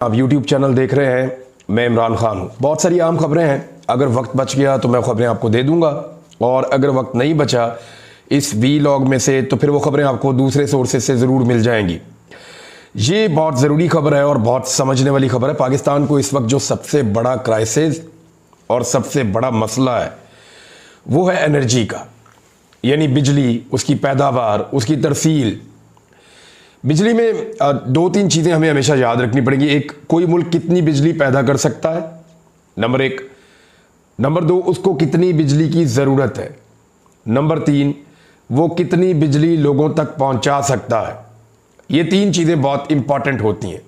आप YouTube channel देख रहे हैं। मैं इमरान खान हूँ। बहुत सारी आम खबरें हैं, अगर वक्त बच गया तो मैं खबरें आपको दे दूंगा, और अगर वक्त नहीं बचा इस वीलॉग में से तो फिर वो खबरें आपको दूसरे सोर्सेज से ज़रूर मिल जाएंगी। ये बहुत ज़रूरी खबर है और बहुत समझने वाली खबर है। पाकिस्तान को इस वक्त जो सबसे बड़ा क्राइसिस और सबसे बड़ा मसला है वो है एनर्जी का, यानी बिजली, उसकी पैदावार, उसकी तरसील। बिजली में दो तीन चीज़ें हमें हमेशा याद रखनी पड़ेंगी। एक, कोई मुल्क कितनी बिजली पैदा कर सकता है, नंबर एक। नंबर दो, उसको कितनी बिजली की ज़रूरत है। नंबर तीन, वो कितनी बिजली लोगों तक पहुंचा सकता है। ये तीन चीज़ें बहुत इंपॉर्टेंट होती हैं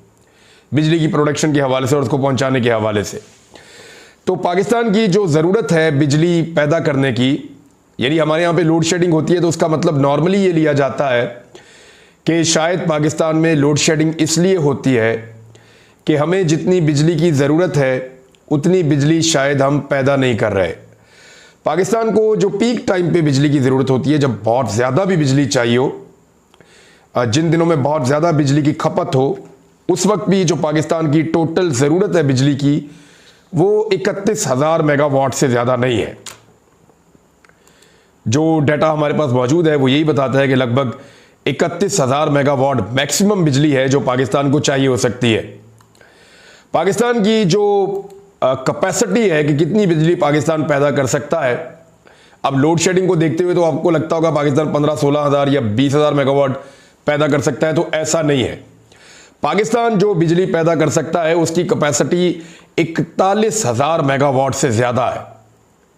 बिजली की प्रोडक्शन के हवाले से और उसको पहुंचाने के हवाले से। तो पाकिस्तान की जो ज़रूरत है बिजली पैदा करने की, यानी हमारे यहाँ पे लोड शेडिंग होती है, तो उसका मतलब नॉर्मली ये लिया जाता है कि शायद पाकिस्तान में लोड शेडिंग इसलिए होती है कि हमें जितनी बिजली की ज़रूरत है उतनी बिजली शायद हम पैदा नहीं कर रहे। पाकिस्तान को जो पीक टाइम पे बिजली की ज़रूरत होती है, जब बहुत ज़्यादा भी बिजली चाहिए हो, जिन दिनों में बहुत ज़्यादा बिजली की खपत हो, उस वक्त भी जो पाकिस्तान की टोटल ज़रूरत है बिजली की वो 31,000 मेगावाट से ज़्यादा नहीं है। जो डाटा हमारे पास मौजूद है वो यही बताता है कि लगभग 31,000 मेगावाट मैक्सिमम बिजली है जो पाकिस्तान को चाहिए हो सकती है। पाकिस्तान की जो कैपेसिटी है कि कितनी बिजली पाकिस्तान पैदा कर सकता है, अब लोड शेडिंग को देखते हुए तो आपको लगता होगा पाकिस्तान 15-16 हज़ार या 20,000 मेगावाट पैदा कर सकता है, तो ऐसा नहीं है। पाकिस्तान जो बिजली पैदा कर सकता है उसकी कैपेसिटी 41,000 मेगावाट से ज़्यादा है।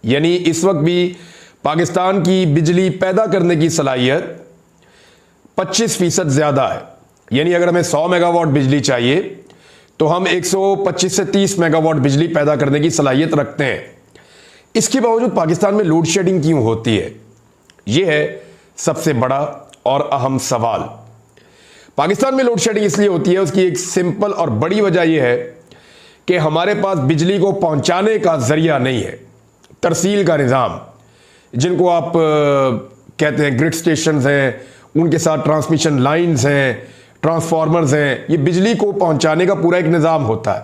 यानी इस वक्त भी पाकिस्तान की बिजली पैदा करने की सलाहियत 25% ज़्यादा है। यानी अगर हमें 100 मेगावाट बिजली चाहिए तो हम 125 से 30 मेगावाट बिजली पैदा करने की सलाहियत रखते हैं। इसके बावजूद पाकिस्तान में लोड शेडिंग क्यों होती है, यह है सबसे बड़ा और अहम सवाल। पाकिस्तान में लोड शेडिंग इसलिए होती है, उसकी एक सिंपल और बड़ी वजह यह है कि हमारे पास बिजली को पहुंचाने का जरिया नहीं है। तरसील का निज़ाम, जिनको आप कहते हैं ग्रिड स्टेशन हैं, उनके साथ ट्रांसमिशन लाइंस हैं, ट्रांसफार्मर्स हैं, ये बिजली को पहुंचाने का पूरा एक निज़ाम होता है।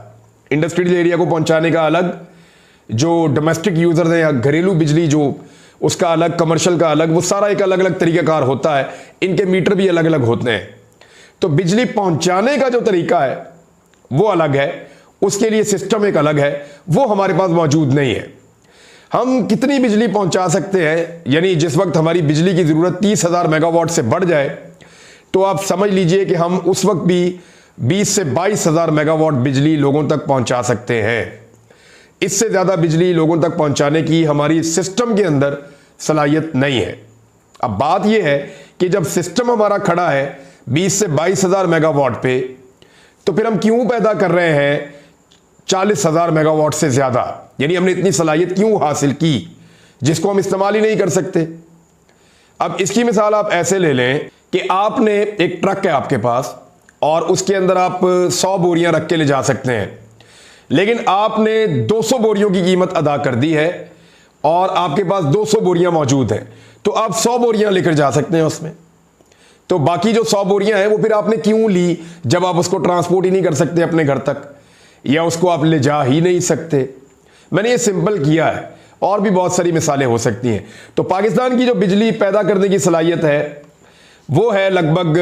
इंडस्ट्रियल एरिया को पहुंचाने का अलग, जो डोमेस्टिक यूज़र हैं या घरेलू बिजली जो उसका अलग, कमर्शियल का अलग, वो सारा एक अलग अलग तरीक़ाकार होता है। इनके मीटर भी अलग अलग होते हैं। तो बिजली पहुंचाने का जो तरीका है वो अलग है, उसके लिए सिस्टम एक अलग है, वो हमारे पास मौजूद नहीं है। हम कितनी बिजली पहुंचा सकते हैं, यानी जिस वक्त हमारी बिजली की ज़रूरत 30,000 मेगावाट से बढ़ जाए तो आप समझ लीजिए कि हम उस वक्त भी 20 से 22,000 मेगावाट बिजली लोगों तक पहुंचा सकते हैं। इससे ज़्यादा बिजली लोगों तक पहुंचाने की हमारी सिस्टम के अंदर सलाहियत नहीं है। अब बात यह है कि जब सिस्टम हमारा खड़ा है 20 से 22,000 मेगावाट पे, तो फिर हम क्यों पैदा कर रहे हैं 40,000 मेगावाट से ज़्यादा? यानी हमने इतनी सलाहियत क्यों हासिल की जिसको हम इस्तेमाल ही नहीं कर सकते। अब इसकी मिसाल आप ऐसे ले लें कि आपने एक ट्रक है आपके पास और उसके अंदर आप 100 बोरियां रख के ले जा सकते हैं, लेकिन आपने 200 बोरियों की कीमत अदा कर दी है और आपके पास 200 बोरियां मौजूद हैं, तो आप 100 बोरियां लेकर जा सकते हैं उसमें। तो बाकी जो 100 बोरियां हैं वो फिर आपने क्यों ली जब आप उसको ट्रांसपोर्ट ही नहीं कर सकते अपने घर तक, या उसको आप ले जा ही नहीं सकते। मैंने ये सिंपल किया है, और भी बहुत सारी मिसालें हो सकती हैं। तो पाकिस्तान की जो बिजली पैदा करने की सलाहियत है वो है लगभग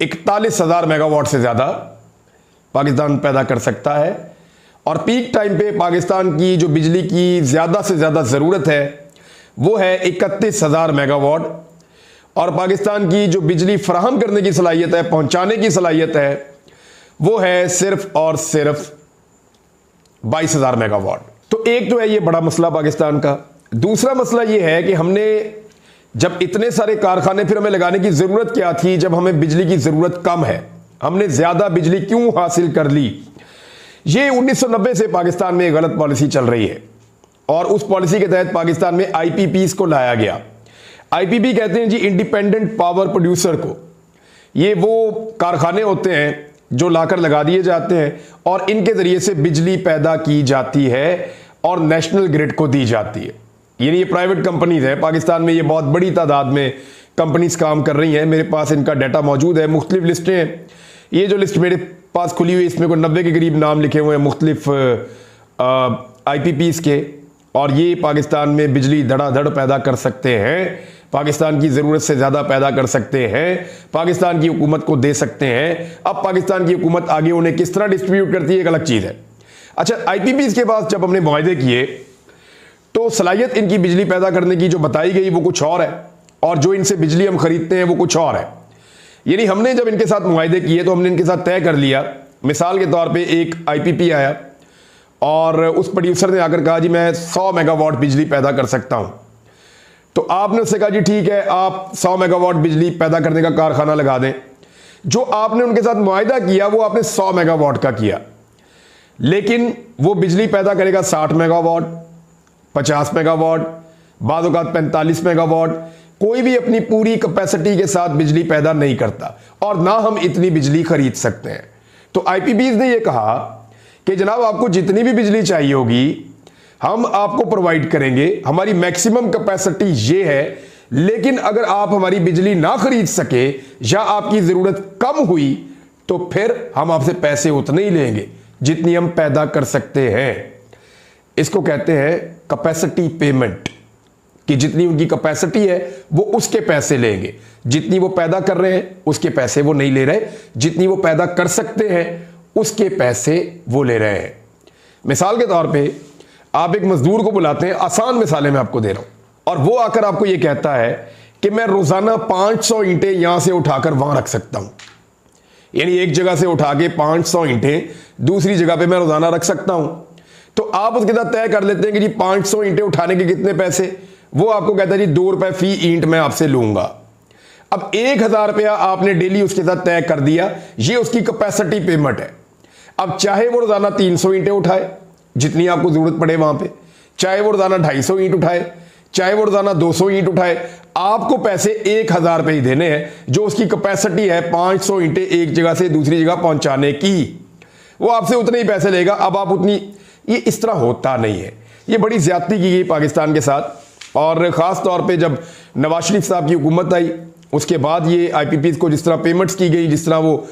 41,000 मेगावाट से ज़्यादा पाकिस्तान पैदा कर सकता है। और पीक टाइम पे पाकिस्तान की जो बिजली की ज़्यादा से ज़्यादा ज़रूरत है वो है 31,000 मेगावाट, और पाकिस्तान की जो बिजली फराहम करने की सलाहियत है, पहुंचाने की सलाहियत है, वो है सिर्फ और सिर्फ 22,000 मेगावाट। तो एक तो है ये बड़ा मसला पाकिस्तान का। दूसरा मसला ये है कि हमने जब इतने सारे कारखाने फिर हमें लगाने की ज़रूरत क्या थी जब हमें बिजली की ज़रूरत कम है, हमने ज़्यादा बिजली क्यों हासिल कर ली? ये 1990 से पाकिस्तान में गलत पॉलिसी चल रही है और उस पॉलिसी के तहत पाकिस्तान में IPPs को लाया गया। IPP कहते हैं जी इंडिपेंडेंट पावर प्रोड्यूसर को। ये वो कारखाने होते हैं जो लाकर लगा दिए जाते हैं और इनके ज़रिए से बिजली पैदा की जाती है और नेशनल ग्रिड को दी जाती है। यानी ये प्राइवेट कंपनीज हैं पाकिस्तान में, ये बहुत बड़ी तादाद में कंपनीज काम कर रही हैं। मेरे पास इनका डाटा मौजूद है, मुख्तलिफ लिस्टें हैं ये जो लिस्ट मेरे पास खुली हुई है इसमें कोई 90 के करीब नाम लिखे हुए हैं मुख्तलिफ IPPs के, और ये पाकिस्तान में बिजली धड़ाधड़ पैदा कर सकते हैं, पाकिस्तान की ज़रूरत से ज़्यादा पैदा कर सकते हैं, पाकिस्तान की हुकूमत को दे सकते हैं। अब पाकिस्तान की हुकूमत आगे उन्हें किस तरह डिस्ट्रीब्यूट करती है एक अलग चीज़ है। अच्छा, IPPs के पास जब हमने मुआहदे किए तो सलाहियत इनकी बिजली पैदा करने की जो बताई गई वो कुछ और है, और जो इनसे बिजली हम खरीदते हैं वो कुछ और है। यानी हमने जब इनके साथ मुआहदे किए तो हमने इनके साथ तय कर लिया, मिसाल के तौर पे एक IPP आया और उस प्रोड्यूसर ने आकर कहा जी मैं 100 मेगावाट बिजली पैदा कर सकता हूं, तो आपने उससे कहा जी ठीक है, आप 100 मेगावाट बिजली पैदा करने का कारखाना लगा दें। जो आपने उनके साथ मुआहदा किया वो आपने 100 मेगावाट का किया, लेकिन वो बिजली पैदा करेगा 60 मेगावाट, 50 मेगावाट, बाद औक़ात 45 मेगावाट। कोई भी अपनी पूरी कैपेसिटी के साथ बिजली पैदा नहीं करता, और ना हम इतनी बिजली खरीद सकते हैं। तो IPPs ने यह कहा कि जनाब आपको जितनी भी बिजली चाहिए होगी हम आपको प्रोवाइड करेंगे, हमारी मैक्सिमम कैपेसिटी ये है, लेकिन अगर आप हमारी बिजली ना खरीद सके या आपकी जरूरत कम हुई तो फिर हम आपसे पैसे उतने ही लेंगे जितनी हम पैदा कर सकते हैं। इसको कहते हैं कैपेसिटी पेमेंट, कि जितनी उनकी कैपेसिटी है वो उसके पैसे लेंगे, जितनी वो पैदा कर रहे हैं उसके पैसे वो नहीं ले रहे, जितनी वो पैदा कर सकते हैं उसके पैसे वो ले रहे हैं। मिसाल के तौर पे आप एक मजदूर को बुलाते हैं, आसान मिसालें मैं आपको दे रहा हूं, और वो आकर आपको ये कहता है कि मैं रोजाना 500 ईंटें यहां से उठाकर वहां रख सकता हूं, यानी एक जगह से उठा के 500 ईंटें दूसरी जगह पे मैं रोजाना रख सकता हूं। तो आप उसके साथ तय कर लेते हैं कि जी 500 ईंटें उठाने के कितने पैसे, वो आपको कहता है जी 2 रुपए फी ईंट मैं आपसे लूंगा। अब 1000 रुपया आपने डेली उसके साथ तय कर दिया, ये उसकी कैपेसिटी पेमेंट है। अब चाहे वो रोजाना 300 ईंटें उठाए जितनी आपको जरूरत पड़े वहां पे, चाहे वो रोजाना 250 ईंट उठाए, चाहे वो रोजाना 200 ईंट उठाए, आपको पैसे 1000 रुपए ही देने हैं, जो उसकी कैपेसिटी है 500 ईंटें एक जगह से दूसरी जगह पहुंचाने की, वो आपसे उतने ही पैसे लेगा। अब आप उतनी, ये इस तरह होता नहीं है, ये बड़ी ज्यादती की गई पाकिस्तान के साथ। और ख़ास तौर पे जब नवाज शरीफ साहब की हुकूमत आई उसके बाद ये IPPs को जिस तरह पेमेंट्स की गई, जिस तरह वो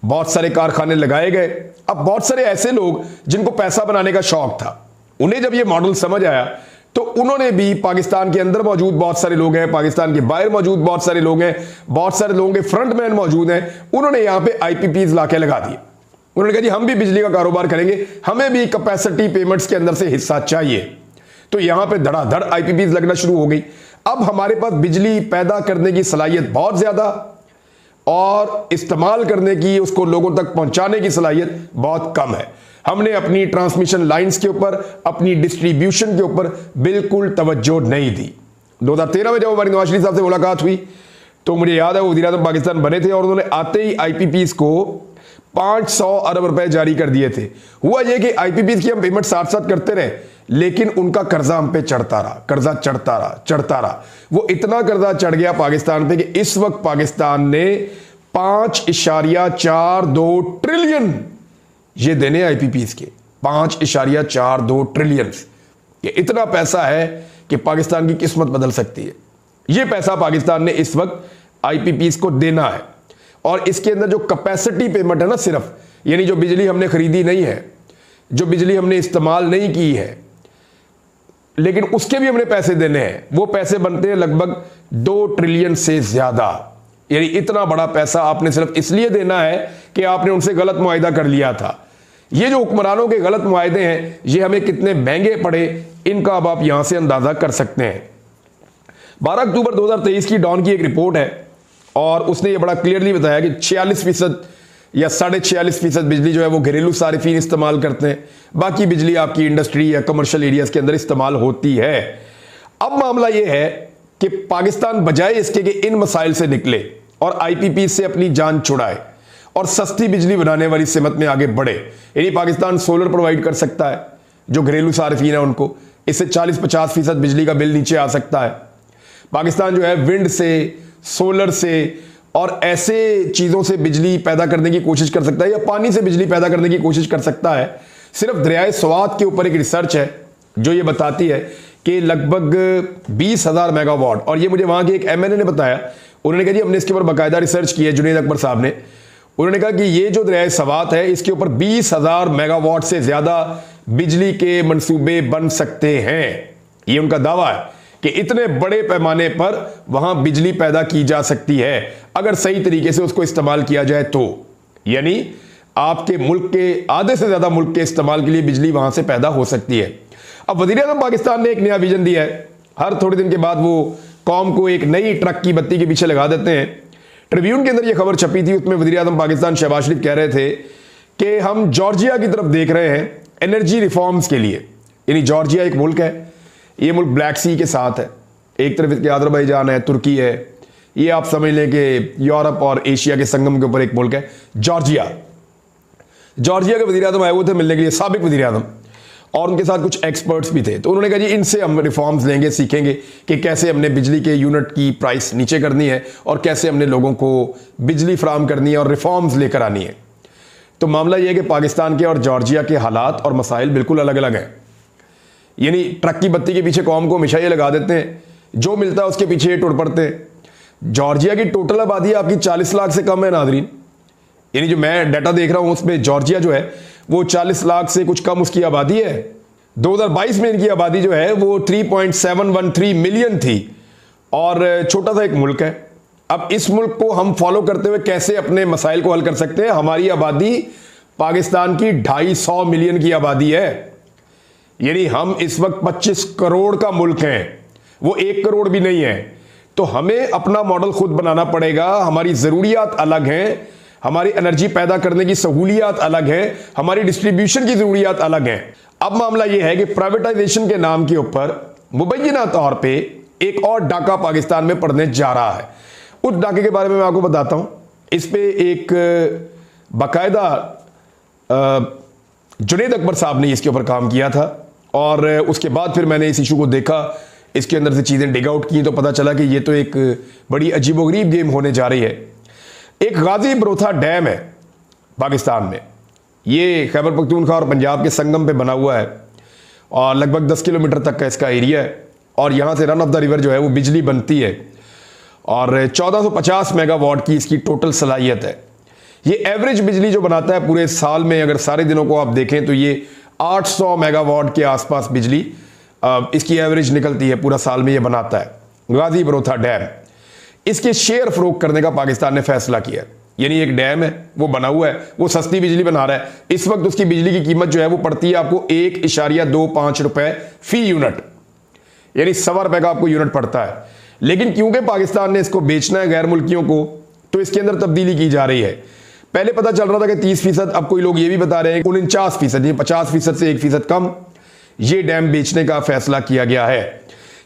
बहुत सारे कारखाने लगाए गए। अब बहुत सारे ऐसे लोग जिनको पैसा बनाने का शौक था, उन्हें जब ये मॉडल समझ आया तो उन्होंने भी, पाकिस्तान के अंदर मौजूद बहुत सारे लोग हैं, पाकिस्तान के बाहर मौजूद बहुत सारे लोग हैं, बहुत सारे लोगों के फ्रंटमैन मौजूद हैं, उन्होंने यहाँ पे IPPs ला के लगा दिए। उन्होंने कहा जी हम भी बिजली का कारोबार करेंगे, हमें भी कैपेसिटी पेमेंट्स के अंदर से हिस्सा चाहिए। तो यहां पे धड़ाधड़ IPPs लगना शुरू हो गई। अब हमारे पास बिजली पैदा करने की सलाहियत बहुत ज्यादा और इस्तेमाल करने की, उसको लोगों तक पहुंचाने की सलाहियत बहुत कम है। हमने अपनी ट्रांसमिशन लाइंस के ऊपर, अपनी डिस्ट्रीब्यूशन के ऊपर बिल्कुल तवज्जो नहीं दी। 2013 में जब हमारी नवाज शरीफ साहब से मुलाकात हुई तो मुझे याद है वो वज़ीर-ए-आज़म पाकिस्तान बने थे और उन्होंने आते ही IPPs को 500 अरब रुपए जारी कर दिए थे। हुआ यह कि IPPs की हम पेमेंट साथ साथ करते रहे, लेकिन उनका कर्जा हम पे चढ़ता रहा, कर्जा चढ़ता रहा। वो इतना कर्जा चढ़ गया पाकिस्तान पे कि इस वक्त पाकिस्तान ने 5.42 ट्रिलियन ये देने IPPs के, 5.42 ट्रिलियन। ये इतना पैसा है कि पाकिस्तान की किस्मत बदल सकती है। ये पैसा पाकिस्तान ने इस वक्त IPPs को देना है, और इसके अंदर जो कैपेसिटी पेमेंट है ना, सिर्फ यानी जो बिजली हमने खरीदी नहीं है, जो बिजली हमने इस्तेमाल नहीं की है, लेकिन उसके भी हमने पैसे देने हैं, वो पैसे बनते हैं लगभग 2 ट्रिलियन से ज्यादा। यानी इतना बड़ा पैसा आपने सिर्फ इसलिए देना है कि आपने उनसे गलत मुआहिदा कर लिया था। ये जो हुक्मरानों के गलत मुआहिदे हैं, ये हमें कितने महंगे पड़े, इनका अब आप यहां से अंदाजा कर सकते हैं। 12 अक्टूबर 2023 की डॉन की एक रिपोर्ट है और उसने ये बड़ा क्लियरली बताया कि 46% या 46.5% बिजली जो है वो घरेलू सारिफीन इस्तेमाल करते हैं, बाकी बिजली आपकी इंडस्ट्री या कमर्शियल एरियाज के अंदर इस्तेमाल होती है। अब मामला ये है कि पाकिस्तान बजाय इसके कि इन मसाइल से निकले और IPP से अपनी जान छुड़ाए और सस्ती बिजली बनाने वाली सिमत में आगे बढ़े, यानी पाकिस्तान सोलर प्रोवाइड कर सकता है जो घरेलू सारिफीन है उनको, इससे 40-50% बिजली का बिल नीचे आ सकता है। पाकिस्तान जो है विंड से, सोलर से और ऐसे चीज़ों से बिजली पैदा करने की कोशिश कर सकता है, या पानी से बिजली पैदा करने की कोशिश कर सकता है। सिर्फ दरियाए स्वात के ऊपर एक रिसर्च है जो ये बताती है कि लगभग 20,000 मेगावाट, और ये मुझे वहाँ के एक MLA ने बताया, उन्होंने कहा जी हमने इसके ऊपर बाकायदा रिसर्च की है, जुनेद अकबर साहब ने। उन्होंने कहा कि ये जो दरियाए सवात है इसके ऊपर 20,000 मेगावाट से ज्यादा बिजली के मंसूबे बन सकते हैं। ये उनका दावा है कि इतने बड़े पैमाने पर वहां बिजली पैदा की जा सकती है अगर सही तरीके से उसको इस्तेमाल किया जाए तो। यानी आपके मुल्क के आधे से ज्यादा मुल्क के इस्तेमाल के लिए बिजली वहां से पैदा हो सकती है। अब वज़ीर-ए-आज़म पाकिस्तान ने एक नया विजन दिया है। हर थोड़े दिन के बाद वो कौम को एक नई ट्रक की बत्ती के पीछे लगा देते हैं। ट्रिब्यून के अंदर ये खबर छपी थी, उसमें वज़ीर-ए-आज़म पाकिस्तान शहबाज शरीफ कह रहे थे कि हम जॉर्जिया की तरफ देख रहे हैं एनर्जी रिफॉर्म्स के लिए। यानी जॉर्जिया एक मुल्क है, ये मुल्क ब्लैक सी के साथ है, एक तरफ इसके अज़रबैजान है, तुर्की है, ये आप समझ लें कि यूरोप और एशिया के संगम के ऊपर एक मुल्क है जॉर्जिया। जॉर्जिया के वज़ीर-ए-आज़म आए हुए थे मिलने के लिए, साबिक वज़ीर-ए-आज़म, और उनके साथ कुछ एक्सपर्ट्स भी थे। तो उन्होंने कहा जी इनसे हम रिफॉर्म्स लेंगे, सीखेंगे कि कैसे हमने बिजली के यूनिट की प्राइस नीचे करनी है और कैसे हमने लोगों को बिजली फराहम करनी है और रिफॉर्म्स लेकर आनी है। तो मामला यह है कि पाकिस्तान के और जॉर्जिया के हालात और मसाइल बिल्कुल अलग अलग हैं। यानी ट्रक की बत्ती के पीछे कौम को हमेशा ये लगा देते हैं, जो मिलता है उसके पीछे ये टुट पड़ते हैं। जॉर्जिया की टोटल आबादी आपकी 40 लाख से कम है नाज़रीन। यानी जो मैं डाटा देख रहा हूं उसमें जॉर्जिया जो है वो 40 लाख से कुछ कम उसकी आबादी है। 2022 में इनकी आबादी जो है वो 3.713 मिलियन थी और छोटा सा एक मुल्क है। अब इस मुल्क को हम फॉलो करते हुए कैसे अपने मसाइल को हल कर सकते हैं? हमारी आबादी पाकिस्तान की 250 मिलियन की आबादी है। यानी हम इस वक्त 25 करोड़ का मुल्क हैं, वो 1 करोड़ भी नहीं है। तो हमें अपना मॉडल खुद बनाना पड़ेगा। हमारी ज़रूरियात अलग हैं, हमारी एनर्जी पैदा करने की सहूलियात अलग है, हमारी डिस्ट्रीब्यूशन की ज़रूरियात अलग हैं। अब मामला यह है कि प्राइवेटाइजेशन के नाम के ऊपर मुबैना तौर पे एक और डाका पाकिस्तान में पड़ने जा रहा है। उस डाके के बारे में मैं आपको बताता हूं। इस पे एक बाकायदा जुनैद अकबर साहब ने इसके ऊपर काम किया था और उसके बाद फिर मैंने इस इशू को देखा, इसके अंदर से चीज़ें डिग आउट की तो पता चला कि ये तो एक बड़ी अजीबोगरीब गेम होने जा रही है। एक गाजी बरोथा डैम है पाकिस्तान में, ये खैबर पख्तूनख्वा और पंजाब के संगम पे बना हुआ है और लगभग 10 किलोमीटर तक का इसका एरिया है और यहाँ से रन ऑफ द रिवर जो है वो बिजली बनती है और 1450 मेगावाट की इसकी टोटल सलाहियत है। ये एवरेज बिजली जो बनाता है पूरे साल में, अगर सारे दिनों को आप देखें तो ये 800 मेगावाट के आसपास बिजली इसकी एवरेज निकलती है, पूरा साल में ये बनाता है गाजी बरोथा डैम। इसके शेयर फरोख्त करने का पाकिस्तान ने फैसला किया। यानी एक डैम है वो बना हुआ है, वो सस्ती बिजली बना रहा है। इस वक्त उसकी बिजली की कीमत जो है वो पड़ती है आपको 1.25 रुपए फी यूनिट, यानी 1.25 रुपए का आपको यूनिट पड़ता है। लेकिन क्योंकि पाकिस्तान ने इसको बेचना है गैर मुल्कियों को, तो इसके अंदर तब्दीली की जा रही है। पहले पता चल रहा था कि 30%, अब कोई लोग ये भी बता रहे हैं 49%, 50% से 1% कम ये डैम बेचने का फैसला किया गया है।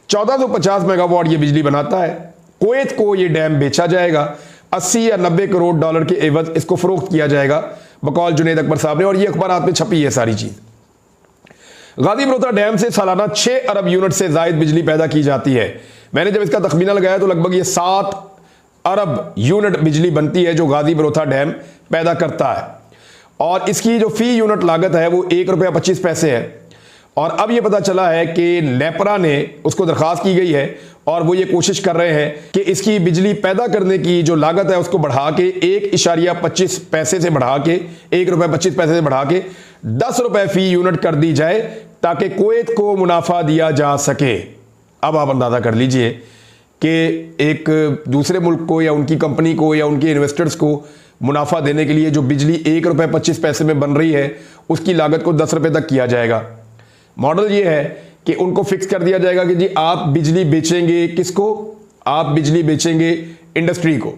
1450 मेगावाट ये बिजली बनाता है। कुवैत को ये डैम बेचा जाएगा, 80 या 90 करोड़ डॉलर के एवज इसको फरोख्त किया जाएगा बकौल जुनैद अकबर साहब ने, और ये अखबारात में छपी है सारी चीज। गाजी बरोथा डैम से सालाना 6 अरब यूनिट से जायद बिजली पैदा की जाती है। मैंने जब इसका तखमीना लगाया तो लगभग ये 7 अरब यूनिट बिजली बनती है जो गाजी बरोथा डैम पैदा करता है और इसकी जो फी यूनिट लागत है वो 1.25 रुपए है। और अब ये पता चला है कि नेपरा ने उसको दरखास्त की गई है और वो ये कोशिश कर रहे हैं कि इसकी बिजली पैदा करने की जो लागत है उसको बढ़ा के 1.25 पैसे से बढ़ा के 1.25 रुपए से बढ़ा के 10 रुपए फी यूनिट कर दी जाए ताकि कुवैत को मुनाफा दिया जा सके। अब आप अंदाजा कर लीजिए कि एक दूसरे मुल्क को या उनकी कंपनी को या उनके इन्वेस्टर्स को मुनाफा देने के लिए जो बिजली 1.25 रुपए में बन रही है उसकी लागत को 10 रुपए तक किया जाएगा। मॉडल ये है कि उनको फिक्स कर दिया जाएगा कि जी आप बिजली बेचेंगे किसको? आप बिजली बेचेंगे इंडस्ट्री को,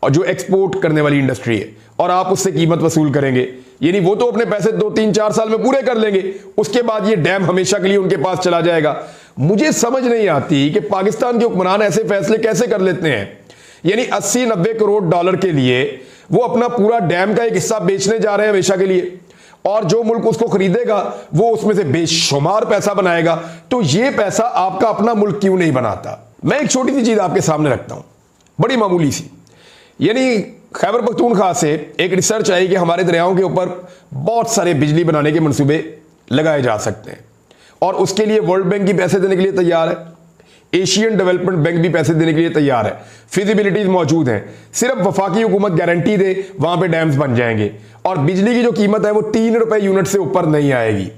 और जो एक्सपोर्ट करने वाली इंडस्ट्री है, और आप उससे कीमत वसूल करेंगे। यानी वो तो अपने पैसे 2, 3, 4 साल में पूरे कर लेंगे, उसके बाद ये डैम हमेशा के लिए उनके पास चला जाएगा। मुझे समझ नहीं आती कि पाकिस्तान के हुक्मरान ऐसे फैसले कैसे कर लेते हैं। यानी 80-90 करोड़ डॉलर के लिए वो अपना पूरा डैम का एक हिस्सा बेचने जा रहे हैं हमेशा के लिए, और जो मुल्क उसको खरीदेगा वो उसमें से बेशुमार पैसा बनाएगा। तो ये पैसा आपका अपना मुल्क क्यों नहीं बनाता? मैं एक छोटी सी चीज आपके सामने रखता हूं, बड़ी मामूली सी। यानी खैबर पख्तूनख्वा से एक रिसर्च आई कि हमारे दरियाओं के ऊपर बहुत सारे बिजली बनाने के मंसूबे लगाए जा सकते हैं और उसके लिए वर्ल्ड बैंक की पैसे देने के लिए तैयार है। एशियन डेवलपमेंट बैंक भी पैसे देने के लिए तैयार है, फिजिबिलिटीज मौजूद हैं। सिर्फ वफाकी हुकूमत गारंटी दे, वहां पे डैम्स बन जाएंगे और बिजली की जो कीमत है वो 3 रुपए यूनिट से ऊपर नहीं आएगी।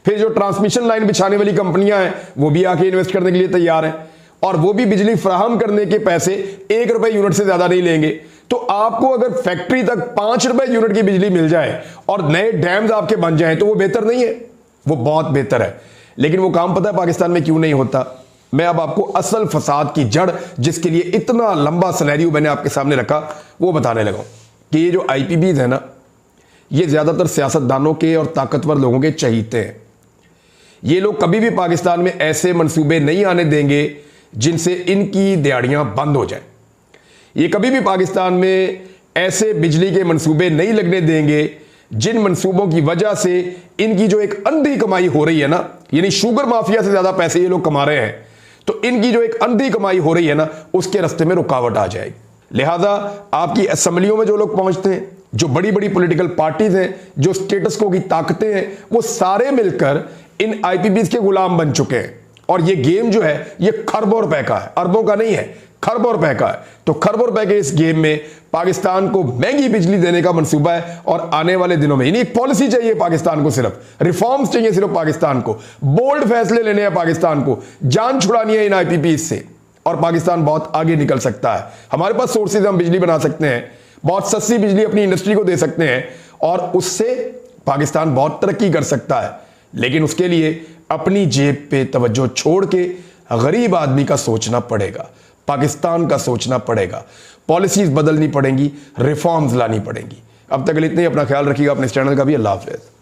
फिर जो ट्रांसमिशन लाइन बिछाने वाली कंपनियां हैं वो भी आके इन्वेस्ट करने के लिए तैयार हैं और वो भी बिजली फराहम करने के पैसे 1 रुपए यूनिट से ज्यादा नहीं लेंगे। तो आपको अगर फैक्ट्री तक 5 रुपए यूनिट की बिजली मिल जाए और नए डैम्स आपके बन जाएं तो वो बेहतर नहीं है? वो बहुत बेहतर है। लेकिन वो काम पता है पाकिस्तान में क्यों नहीं होता? मैं अब आपको असल फसाद की जड़, जिसके लिए इतना लंबा सिनेरियो मैंने आपके सामने रखा, वो बताने लगा कि ये जो आईपीबीज है ना, ये ज्यादातर सियासतदानों के और ताकतवर लोगों के चहीते हैं। ये लोग कभी भी पाकिस्तान में ऐसे मंसूबे नहीं आने देंगे जिनसे इनकी दिहाड़ियां बंद हो जाए। ये कभी भी पाकिस्तान में ऐसे बिजली के मंसूबे नहीं लगने देंगे जिन मंसूबों की वजह से इनकी जो एक अंधी कमाई हो रही है ना, यानी शुगर माफिया से ज्यादा पैसे ये लोग कमा रहे हैं, तो इनकी जो एक अंधी कमाई हो रही है ना, उसके रास्ते में रुकावट आ जाएगी। लिहाजा आपकी असेंबलियों में जो लोग पहुंचते हैं, जो बड़ी बड़ी पॉलिटिकल पार्टीज हैं, जो स्टेटस को की ताकतें हैं, वो सारे मिलकर इन आईपीबीज के गुलाम बन चुके हैं। और ये गेम जो है ये खरबों रुपए का है, अरबों का नहीं है, खरबों रुपए का है। तो खरबों रुपए के इस गेम में पाकिस्तान को महंगी बिजली देने का मंसूबा है और आने वाले दिनों में यानी पॉलिसी चाहिए पाकिस्तान को, सिर्फ रिफॉर्म्स चाहिए सिर्फ पाकिस्तान को, बोल्ड फैसले लेने हैं पाकिस्तान को, जान छुड़ानी है इन आईपीबीज से और पाकिस्तान बहुत आगे निकल सकता है। हमारे पास सोर्सेज, हम बिजली बना सकते हैं, बहुत सस्ती बिजली अपनी इंडस्ट्री को दे सकते हैं और उससे पाकिस्तान बहुत तरक्की कर सकता है। लेकिन उसके लिए अपनी जेब पे तवज्जो छोड़ के गरीब आदमी का सोचना पड़ेगा, पाकिस्तान का सोचना पड़ेगा, पॉलिसीज बदलनी पड़ेंगी, रिफॉर्म्स लानी पड़ेंगी। अब तक इतने ही, अपना ख्याल रखिएगा, अपने इस चैनल का भी। अल्लाह हाफ़िज़।